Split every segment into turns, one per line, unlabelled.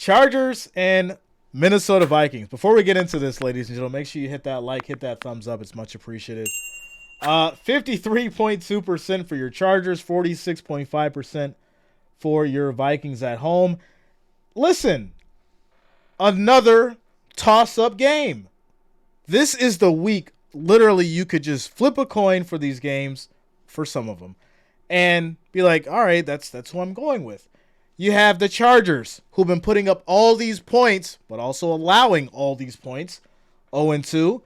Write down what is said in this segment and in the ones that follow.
Chargers and Minnesota Vikings. Before we get into this, ladies and gentlemen, make sure you hit that like, hit that thumbs up. It's much appreciated. 53.2% for your Chargers, 46.5% for your Vikings at home. Listen, another toss-up game. This is the week, literally, you could just flip a coin for these games, for some of them, and be like, all right, that's who I'm going with. You have the Chargers, who've been putting up all these points, but also allowing all these points, 0-2.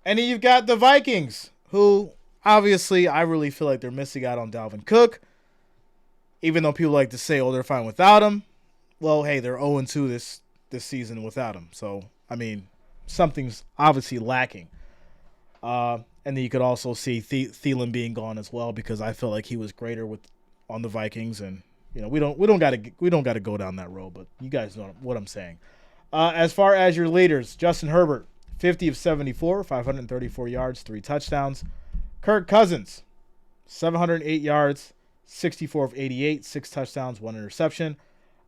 And then you've got the Vikings, who, obviously, I really feel like they're missing out on Dalvin Cook. Even though people like to say, oh, they're fine without him. Well, hey, they're 0-2 this season without him. So, I mean, something's obviously lacking. And then you could also see Thielen being gone as well, because I feel like he was greater on the Vikings, and we don't got to go down that road, but you guys know what I'm saying. As far as your leaders, Justin Herbert, 50 of 74, 534 yards, 3 touchdowns. Kirk Cousins, 708 yards, 64 of 88, 6 touchdowns, 1 interception.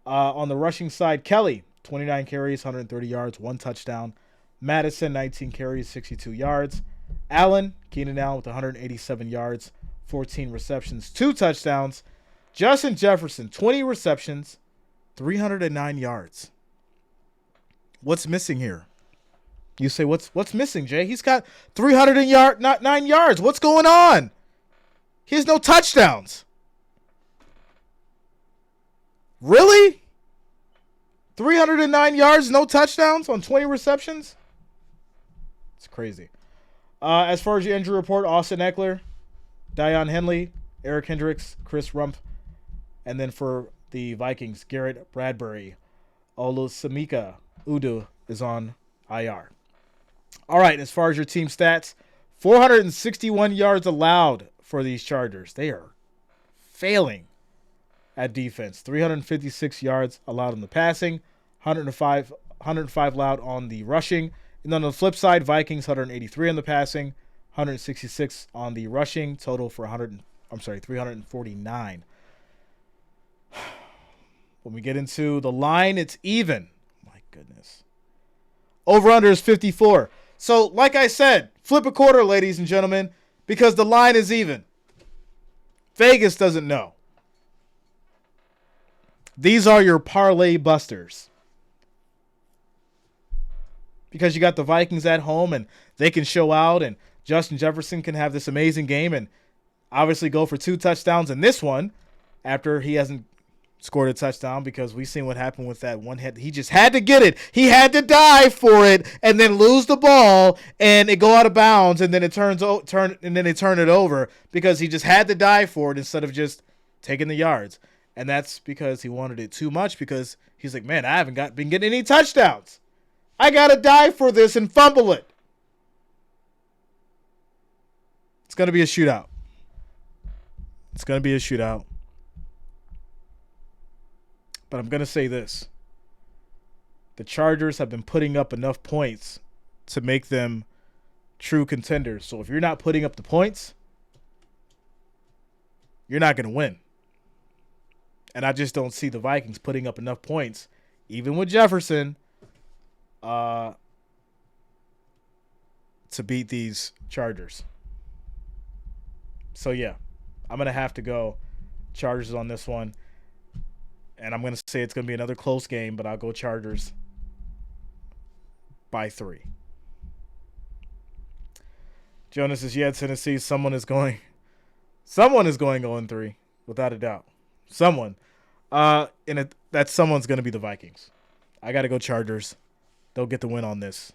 On the rushing side, Kelly, 29 carries, 130 yards, 1 touchdown. Madison, 19 carries, 62 yards. Keenan Allen with 187 yards, 14 receptions, 2 touchdowns. Justin Jefferson, 20 receptions, 309 yards. What's missing here? You say, what's missing, Jay? He's got 309 yards. What's going on? He has no touchdowns. Really? 309 yards, no touchdowns on 20 receptions? It's crazy. As far as your injury report, Austin Eckler, Dion Henley, Eric Hendricks, Chris Rump, and then for the Vikings, Garrett Bradbury, Olusamika Udu is on IR. All right, as far as your team stats, 461 yards allowed for these Chargers. They are failing at defense. 356 yards allowed in the passing, 105 allowed on the rushing. And on the flip side, Vikings 183 on the passing, 166 on the rushing, total for 349. When we get into the line, it's even. My goodness. Over-under is 54. So, like I said, flip a quarter, ladies and gentlemen, because the line is even. Vegas doesn't know. These are your parlay busters. Because you got the Vikings at home, and they can show out, and Justin Jefferson can have this amazing game and obviously go for 2 touchdowns in this one after he hasn't scored a touchdown, because we've seen what happened with that one hit. He just had to get it. He had to dive for it and then lose the ball and it go out of bounds, and then they turn it over because he just had to dive for it instead of just taking the yards. And that's because he wanted it too much, because he's like, man, I haven't been getting any touchdowns. I got to dive for this and fumble it. It's going to be a shootout. It's going to be a shootout. But I'm going to say this. The Chargers have been putting up enough points to make them true contenders. So if you're not putting up the points, you're not going to win. And I just don't see the Vikings putting up enough points, even with Jefferson, to beat these Chargers. So, yeah, I'm going to have to go Chargers on this one. And I'm going to say it's going to be another close game, but I'll go Chargers by 3. Jonas says, yeah, Tennessee, someone is going 0-3, without a doubt. Someone. That someone's going to be the Vikings. I got to go Chargers. They'll get the win on this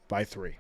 by 3.